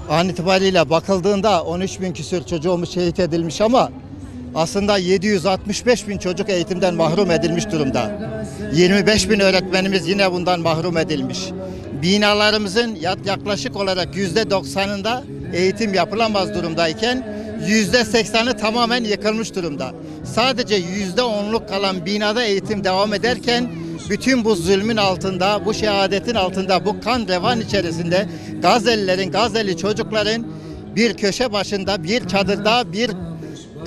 an itibariyle bakıldığında 13 bin küsur çocuğumuz şehit edilmiş ama aslında 765 bin çocuk eğitimden mahrum edilmiş durumda. 25 bin öğretmenimiz yine bundan mahrum edilmiş. Binalarımızın yaklaşık olarak %90'ında eğitim yapılamaz durumdayken %80'i tamamen yıkılmış durumda. Sadece %10'luk kalan binada eğitim devam ederken bütün bu zulmün altında, bu şehadetin altında, bu kan revan içerisinde Gazze'li çocukların bir köşe başında, bir çadırda, bir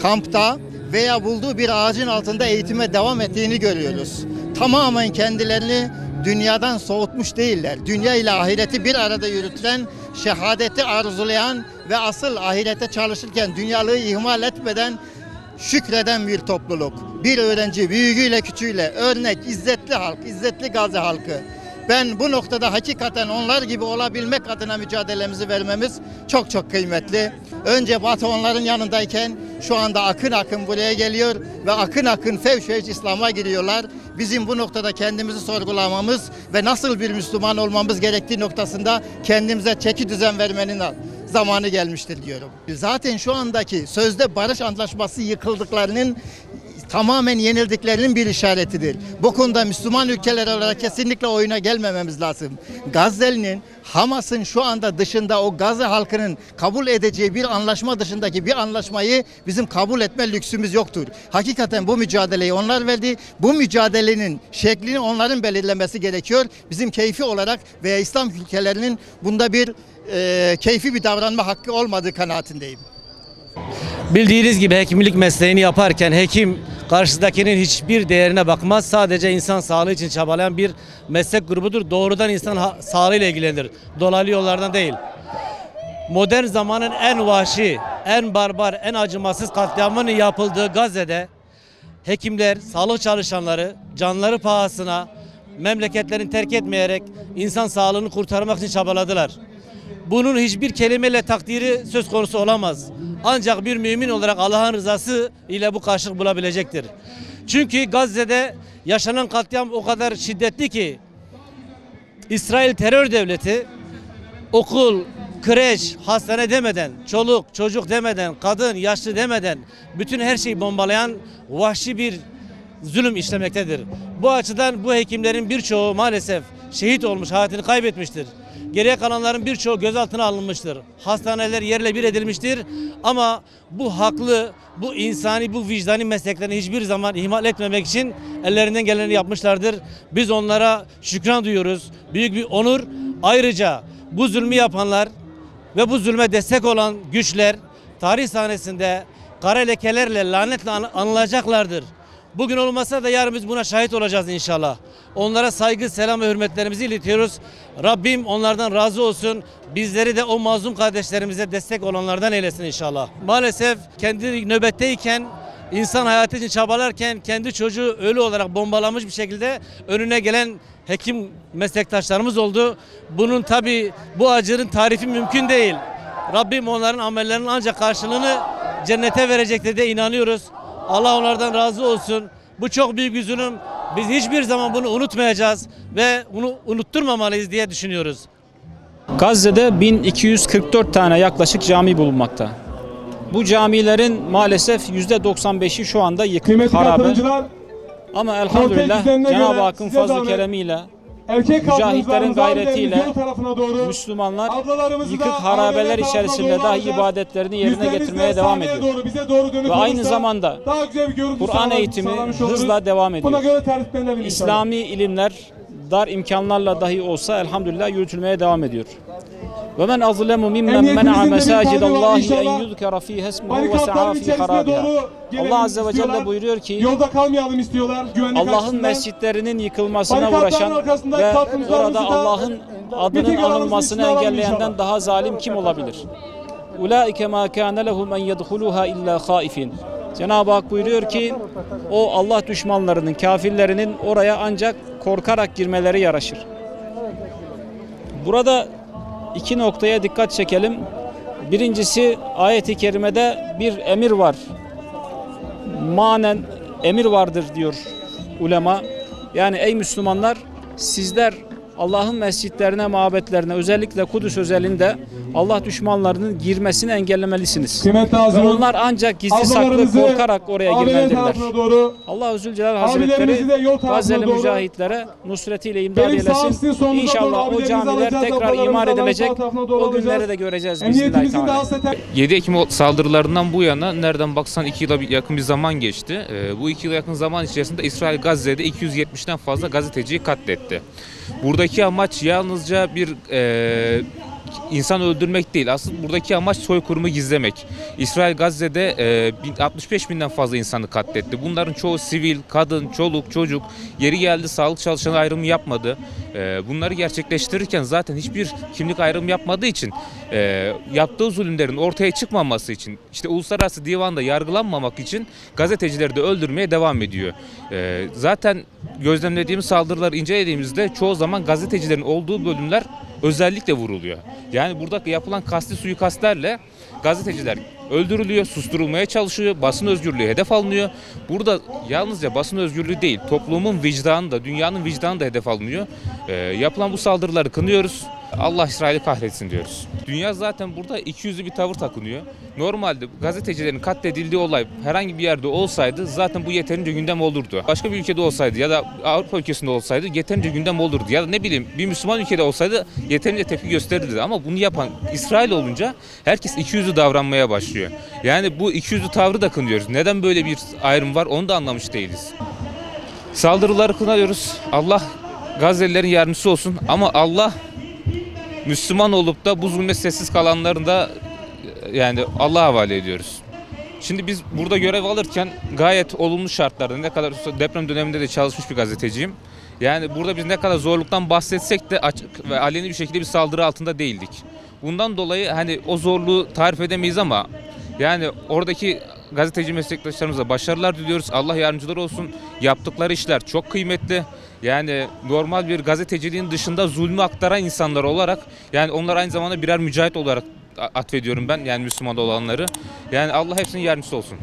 kampta veya bulduğu bir ağacın altında eğitime devam ettiğini görüyoruz. Tamamen kendilerini dünyadan soğutmuş değiller. Dünya ile ahireti bir arada yürütülen, şehadeti arzulayan ve asıl ahirete çalışırken dünyalığı ihmal etmeden şükreden bir topluluk. Bir öğrenci büyüğüyle küçüğüyle örnek, izzetli halk, izzetli Gazze halkı. Ben bu noktada hakikaten onlar gibi olabilmek adına mücadelemizi vermemiz çok çok kıymetli. Önce Batı onların yanındayken şu anda akın akın buraya geliyor ve akın akın fevş İslam'a giriyorlar. Bizim bu noktada kendimizi sorgulamamız ve nasıl bir Müslüman olmamız gerektiği noktasında kendimize çeki düzen vermenin zamanı gelmiştir diyorum. Zaten şu andaki sözde barış antlaşması yıkıldıklarının tamamen yenildiklerinin bir işaretidir. Bu konuda Müslüman ülkeler olarak kesinlikle oyuna gelmememiz lazım. Gazze'nin, Hamas'ın şu anda dışında o Gazze halkının kabul edeceği bir anlaşma dışındaki bir anlaşmayı bizim kabul etme lüksümüz yoktur. Hakikaten bu mücadeleyi onlar verdi. Bu mücadelenin şeklini onların belirlemesi gerekiyor. Bizim keyfi olarak veya İslam ülkelerinin bunda bir keyfi bir davranma hakkı olmadığı kanaatindeyim. Bildiğiniz gibi hekimlik mesleğini yaparken hekim karşısındakinin hiçbir değerine bakmaz. Sadece insan sağlığı için çabalayan bir meslek grubudur. Doğrudan insan sağlığıyla ilgilenir. Dolaylı yollardan değil. Modern zamanın en vahşi, en barbar, en acımasız katliamının yapıldığı Gazze'de hekimler, sağlık çalışanları canları pahasına memleketlerini terk etmeyerek insan sağlığını kurtarmak için çabaladılar. Bunun hiçbir kelimeyle takdiri söz konusu olamaz. Ancak bir mümin olarak Allah'ın rızası ile bu karşılık bulabilecektir. Çünkü Gazze'de yaşanan katliam o kadar şiddetli ki İsrail terör devleti okul, kreş, hastane demeden, çoluk, çocuk demeden, kadın, yaşlı demeden bütün her şeyi bombalayan vahşi bir zulüm işlemektedir. Bu açıdan bu hekimlerin birçoğu maalesef şehit olmuş, hayatını kaybetmiştir. Geriye kalanların birçoğu gözaltına alınmıştır. Hastaneler yerle bir edilmiştir. Ama bu haklı, bu insani, bu vicdani mesleklerini hiçbir zaman ihmal etmemek için ellerinden geleni yapmışlardır. Biz onlara şükran duyuyoruz. Büyük bir onur. Ayrıca bu zulmü yapanlar ve bu zulme destek olan güçler tarih sahnesinde kara lekelerle, lanetle anılacaklardır. Bugün olmasa da yarın biz buna şahit olacağız inşallah. Onlara saygı, selam ve hürmetlerimizi iletiyoruz. Rabbim onlardan razı olsun. Bizleri de o mazlum kardeşlerimize destek olanlardan eylesin inşallah. Maalesef kendi nöbetteyken, insan hayatı için çabalarken kendi çocuğu ölü olarak bombalamış bir şekilde önüne gelen hekim meslektaşlarımız oldu. Bunun tabi bu acının tarifi mümkün değil. Rabbim onların amellerinin ancak karşılığını cennete verecektir diye inanıyoruz. Allah onlardan razı olsun. Bu çok büyük bir zulüm. Biz hiçbir zaman bunu unutmayacağız ve bunu unutturmamalıyız diye düşünüyoruz. Gazze'de 1244 tane yaklaşık cami bulunmakta. Bu camilerin maalesef %95'i şu anda yıkık, harabe. Ama elhamdülillah Cenab-ı Hakk'ın fazl-ı keremiyle, mücahitlerin gayretiyle Müslümanlar yıkık harabeler içerisinde dahi ibadetlerini yerine getirmeye devam ediyor. Ve aynı zamanda Kur'an eğitimi hızla devam ediyor. İslami ilimler dar imkanlarla dahi olsa elhamdülillah yürütülmeye devam ediyor. Ve men azlemu mimmen men'a mesacidallahi en yuzkara fiha ismuhu ve sa'a fi harabiha. Allah azze ve celle buyuruyor ki Allah'ın mescitlerinin yıkılmasına uğraşan ve orada Allah'ın adının anılmasını engelleyenden daha zalim kim olabilir? Ulaike ma kana lehum en yedhuluha illa khaifin. Cenab-ı Hak buyuruyor ki o Allah düşmanlarının, kafirlerinin oraya ancak korkarak girmeleri yaraşır. Burada iki noktaya dikkat çekelim. Birincisi ayet-i kerimede bir emir var. Manen emir vardır diyor ulema. Yani ey Müslümanlar sizler Allah'ın mescitlerine, mabetlerine, özellikle Kudüs özelinde Allah düşmanlarının girmesini engellemelisiniz. Kıymetli Ve Hazırım, onlar ancak gizli saklı ablalarımızı korkarak oraya abilerin girmelidirler. tarafına doğru, Allah Zülcelal abilerimizi de yol Hazretleri tarafına Gazze'li doğru, mücahitlere nusretiyle imdad benim sağ eylesin. sizin solunuza doğru İnşallah o abilerimizi camiler alacağız, tekrar ablalarımızı imar Allah'ın edilecek. sağ tarafına doğru O günleri alacağız. de göreceğiz bismillahirrahmanirrahim. Emniyetimizin de hasreten 7 Ekim saldırılarından bu yana nereden baksan 2 yıla yakın bir zaman geçti. Bu 2 yıla yakın zaman içerisinde İsrail Gazze'de 270'ten fazla gazeteciyi katletti. Buradaki amaç yalnızca bir insan öldürmek değil. Aslında buradaki amaç soykırımı gizlemek. İsrail Gazze'de 65 binden fazla insanı katletti. Bunların çoğu sivil, kadın, çoluk, çocuk, yeri geldi sağlık çalışanı ayrımı yapmadı. Bunları gerçekleştirirken zaten hiçbir kimlik ayrımı yapmadığı için yaptığı zulümlerin ortaya çıkmaması için işte uluslararası divanda yargılanmamak için gazetecileri de öldürmeye devam ediyor. Zaten gözlemlediğimiz saldırıları incelediğimizde çoğu zaman gazetecilerin olduğu bölümler özellikle vuruluyor. Yani burada yapılan kasti suikastlerle gazeteciler öldürülüyor, susturulmaya çalışıyor, basın özgürlüğü hedef alınıyor. Burada yalnızca basın özgürlüğü değil, toplumun vicdanı da, dünyanın vicdanı da hedef alınıyor. Yapılan bu saldırıları kınıyoruz. Allah İsrail'i kahretsin diyoruz. Dünya zaten burada ikiyüzlü bir tavır takınıyor. Normalde gazetecilerin katledildiği olay herhangi bir yerde olsaydı zaten bu yeterince gündem olurdu. Başka bir ülkede olsaydı ya da Avrupa ülkesinde olsaydı yeterince gündem olurdu. Ya da ne bileyim bir Müslüman ülkede olsaydı yeterince tepki gösterirdi. Ama bunu yapan İsrail olunca herkes ikiyüzlü davranmaya başlıyor. Yani bu ikiyüzlü tavrı da kınıyoruz. Neden böyle bir ayrım var onu da anlamış değiliz. Saldırıları kınıyoruz. Allah Gazze'lilerin yardımcısı olsun ama Allah Müslüman olup da bu zulme sessiz kalanların da yani Allah'a havale ediyoruz. Şimdi biz burada görev alırken gayet olumlu şartlarda ne kadar deprem döneminde de çalışmış bir gazeteciyim. Yani burada biz ne kadar zorluktan bahsetsek de açık ve aleni bir şekilde bir saldırı altında değildik. Bundan dolayı hani o zorluğu tarif edemeyiz ama yani oradaki gazeteci meslektaşlarımıza başarılar diliyoruz. Allah yardımcıları olsun. Yaptıkları işler çok kıymetli. Yani normal bir gazeteciliğin dışında zulmü aktaran insanlar olarak yani onlar aynı zamanda birer mücahit olarak atfediyorum ben yani Müslüman olanları. Yani Allah hepsinin yardımcısı olsun.